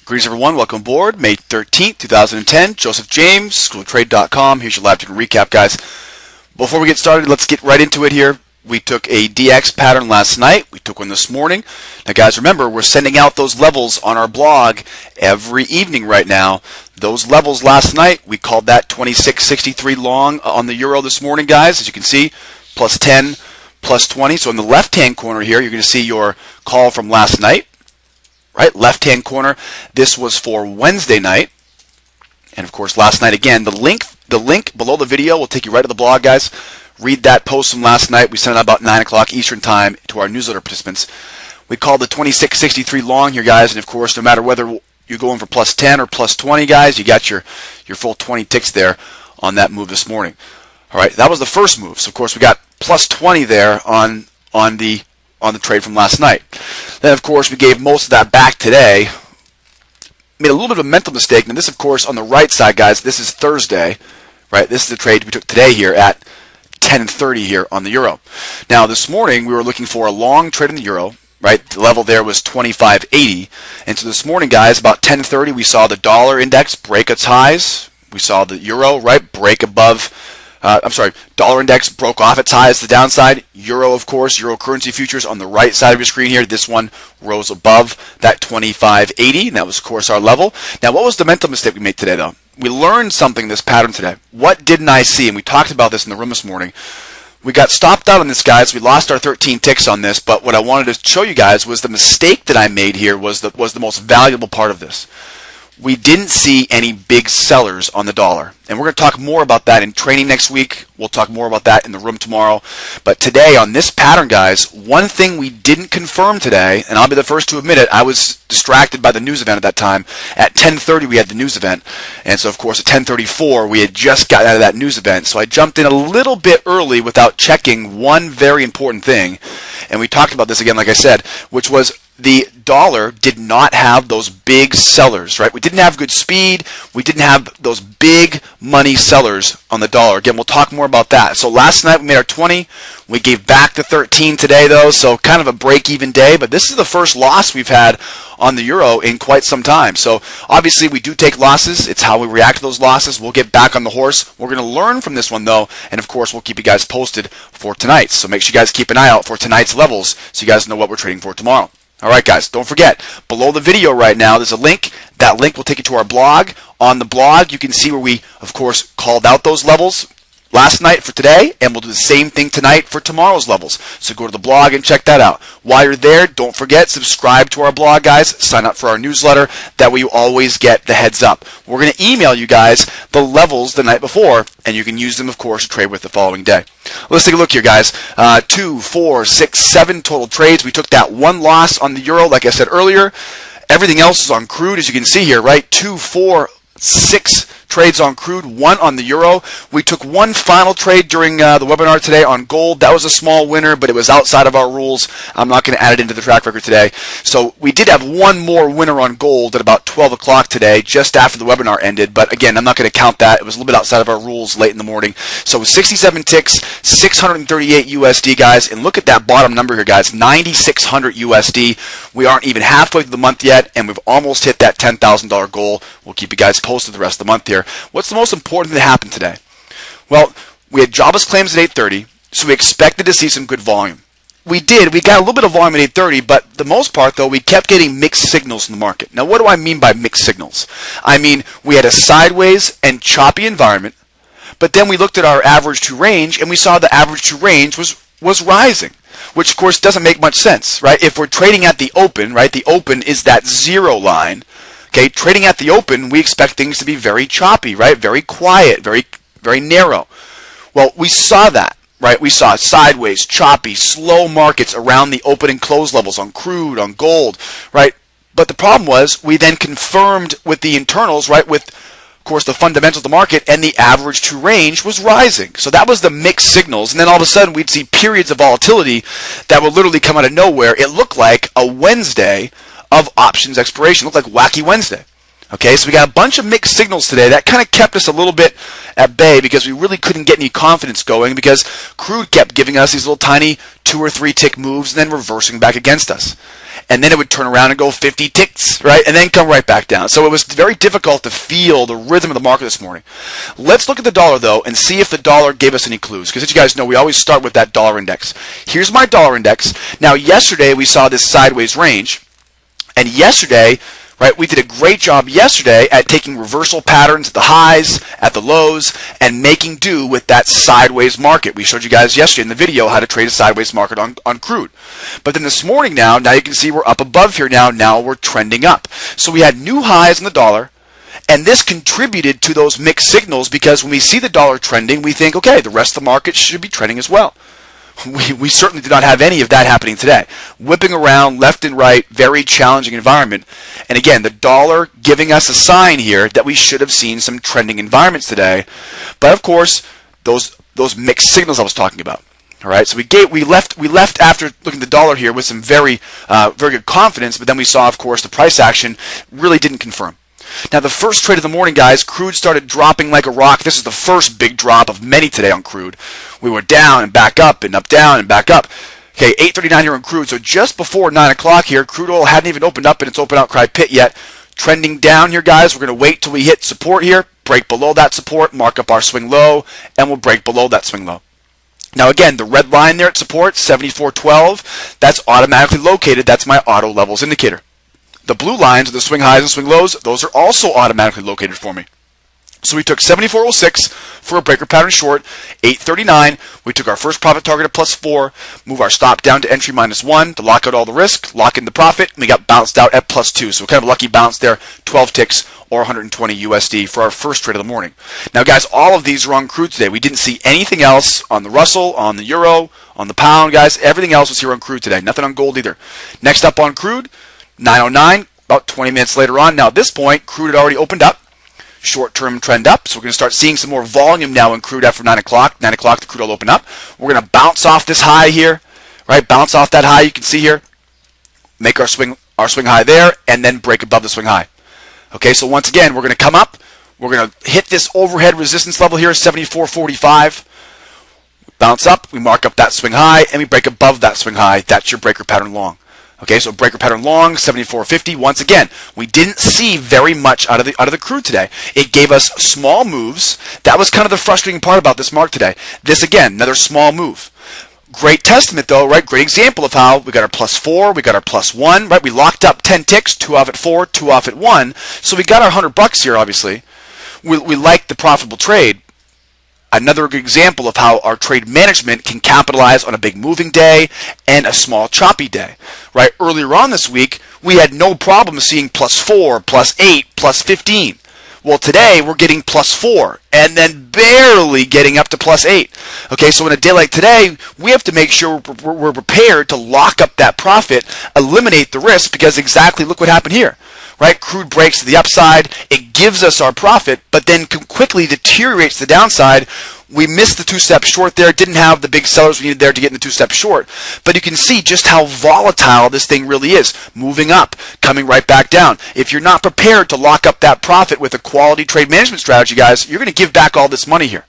Greetings everyone, welcome aboard. May 13th, 2010, Joseph James, schooloftrade.com. Here's your live ticker recap, guys. Before we get started, let's get right into it here. We took a DX pattern last night. We took one this morning. Now guys, remember, we're sending out those levels on our blog every evening right now. Those levels last night, we called that 26.63 long on the euro this morning, guys. As you can see, plus 10, plus 20. So in the left-hand corner here, you're going to see your call from last night. Right, left-hand corner. This was for Wednesday night, and of course, last night again. The link below the video will take you right to the blog, guys. Read that post from last night. We sent it out about 9 o'clock Eastern time to our newsletter participants. We called the 26.63 long here, guys, and of course, no matter whether you're going for plus 10 or plus 20, guys, you got your full 20 ticks there on that move this morning. All right, that was the first move. So of course, we got plus 20 there on the trade from last night. Then, of course, we gave most of that back today. Made a little bit of a mental mistake. Now, this, of course, on the right side, guys, this is Thursday, right? This is the trade we took today here at 10:30 here on the euro. Now, this morning, we were looking for a long trade in the euro, right? The level there was 25.80. And so this morning, guys, about 10:30, we saw the dollar index break its highs. We saw the euro, right, break above. Dollar index broke off its highs to the downside. Euro, of course, euro currency futures on the right side of your screen here. This one rose above that 25.80, and that was, of course, our level. Now, what was the mental mistake we made today, though? We learned something in this pattern today. What didn't I see? And we talked about this in the room this morning. We got stopped out on this, guys. We lost our 13 ticks on this, but what I wanted to show you guys was the mistake that I made here was the most valuable part of this. We didn't see any big sellers on the dollar. And we're going to talk more about that in training next week. We'll talk more about that in the room tomorrow. But today on this pattern, guys, one thing we didn't confirm today, and I'll be the first to admit it, I was distracted by the news event at that time. At 10:30, we had the news event. And so, of course, at 10:34, we had just got out of that news event. So I jumped in a little bit early without checking one very important thing. And we talked about this again, like I said, which was the dollar did not have those big sellers, right? We didn't have good speed. We didn't have those big money sellers on the dollar. Again, we'll talk more about that. So last night we made our 20. We gave back the 13 today, though, so kind of a break-even day. But this is the first loss we've had on the euro in quite some time. So obviously we do take losses. It's how we react to those losses. We'll get back on the horse. We're going to learn from this one, though, and of course we'll keep you guys posted for tonight. So make sure you guys keep an eye out for tonight's levels so you guys know what we're trading for tomorrow. All right, guys, don't forget, below the video right now, there's a link. That link will take you to our blog. On the blog, you can see where we, of course, called out those levels last night for today, and we'll do the same thing tonight for tomorrow's levels. So go to the blog and check that out. While you're there, don't forget, subscribe to our blog, guys. Sign up for our newsletter. That way you always get the heads up. We're going to email you guys the levels the night before, and you can use them, of course, to trade with the following day. Let's take a look here, guys. 2, 4, 6, 7 total trades. We took that one loss on the euro, like I said earlier. Everything else is on crude, as you can see here, right? 2, 4, 6 trades on crude, 1 on the euro. We took one final trade during the webinar today on gold. That was a small winner, but it was outside of our rules. I'm not going to add it into the track record today. So we did have one more winner on gold at about 12 o'clock today, just after the webinar ended. But again, I'm not going to count that. It was a little bit outside of our rules late in the morning. So 67 ticks, 638 USD, guys. And look at that bottom number here, guys, 9,600 USD. We aren't even halfway through the month yet, and we've almost hit that $10,000 goal. We'll keep you guys posted the rest of the month here. What's the most important thing that happened today? Well, we had jobless claims at 8:30, so we expected to see some good volume. We did. We got a little bit of volume at 8:30, but the most part, though, we kept getting mixed signals in the market. Now, what do I mean by mixed signals? I mean, we had a sideways and choppy environment, but then we looked at our average to range, and we saw the average to range was rising, which, of course, doesn't make much sense, right? If we're trading at the open, right, the open is that zero line. Okay, trading at the open, we expect things to be very choppy, right? Very quiet, very, very narrow. Well, we saw that, right? We saw sideways, choppy, slow markets around the open and close levels on crude, on gold, right? But the problem was we then confirmed with the internals, right, with, of course, the fundamentals of the market, and the average to range was rising. So that was the mixed signals. And then all of a sudden, we'd see periods of volatility that would literally come out of nowhere. It looked like a Wednesday of options expiration. Looked like Wacky Wednesday. Okay, so we got a bunch of mixed signals today. That kind of kept us a little bit at bay because we really couldn't get any confidence going because crude kept giving us these little tiny 2 or 3 tick moves and then reversing back against us. and then it would turn around and go 50 ticks, right, and then come right back down. So it was very difficult to feel the rhythm of the market this morning. Let's look at the dollar, though, and see if the dollar gave us any clues, because as you guys know, we always start with that dollar index. Here's my dollar index. Now, yesterday we saw this sideways range, and yesterday, right, we did a great job yesterday at taking reversal patterns at the highs, at the lows, and making do with that sideways market. We showed you guys yesterday in the video how to trade a sideways market on crude. But then this morning now you can see we're up above here now. Now we're trending up. So we had new highs in the dollar, and this contributed to those mixed signals, because when we see the dollar trending, we think, okay, the rest of the market should be trending as well. We certainly did not have any of that happening today. Whipping around left and right, very challenging environment. And again, the dollar giving us a sign here that we should have seen some trending environments today. But of course, those mixed signals I was talking about. All right, so we left after looking at the dollar here with some very good confidence, but then we saw, of course, the price action really didn't confirm. Now, the first trade of the morning, guys, crude started dropping like a rock. This is the first big drop of many today on crude. We were down and back up and up, down and back up. Okay, 8:39 here on crude. So just before 9 o'clock here, crude oil hadn't even opened up in its open outcry pit yet. Trending down here, guys. We're going to wait till we hit support here, break below that support, mark up our swing low, and we'll break below that swing low. Now, again, the red line there at support, 74.12, that's automatically located. That's my auto levels indicator. The blue lines are the swing highs and swing lows. Those are also automatically located for me. So we took 74.06 for a breaker pattern short, 8.39. We took our first profit target at +4, move our stop down to entry -1 to lock out all the risk, lock in the profit, and we got bounced out at +2. So kind of a lucky bounce there, 12 ticks or 120 USD for our first trade of the morning. Now, guys, all of these were on crude today. We didn't see anything else on the Russell, on the Euro, on the pound, guys. Everything else was here on crude today. Nothing on gold either. Next up on crude, 9:09, about 20 minutes later on. Now, at this point, crude had already opened up. Short-term trend up, so we're going to start seeing some more volume now in crude after 9 o'clock. 9 o'clock, the crude will open up. We're going to bounce off this high here, right? Bounce off that high you can see here. Make our swing high there, and then break above the swing high. Okay, so once again, we're going to come up. We're going to hit this overhead resistance level here, 74.45. Bounce up, we mark up that swing high, and we break above that swing high. That's your breaker pattern long. Okay, so breaker pattern long, 74.50. Once again, we didn't see very much out of the crude today. It gave us small moves. That was kind of the frustrating part about this mark today. This, again, another small move. Great testament, though, right? Great example of how we got our +4, we got our +1, right? We locked up 10 ticks, 2 off at 4, 2 off at 1. So we got our $100 here, obviously. We like the profitable trade. Another good example of how our trade management can capitalize on a big moving day and a small choppy day, right? Earlier on this week, we had no problem seeing +4, +8, +15. Well, today we're getting +4 and then barely getting up to +8. Okay, so in a day like today, we have to make sure we're prepared to lock up that profit, eliminate the risk, because exactly look what happened here. Right? Crude breaks to the upside, it gives us our profit, but then quickly deteriorates the downside. We missed the 2-step short there, didn't have the big sellers we needed there to get in the 2-step short. But you can see just how volatile this thing really is. Moving up, coming right back down. If you're not prepared to lock up that profit with a quality trade management strategy, guys, you're going to give back all this money here.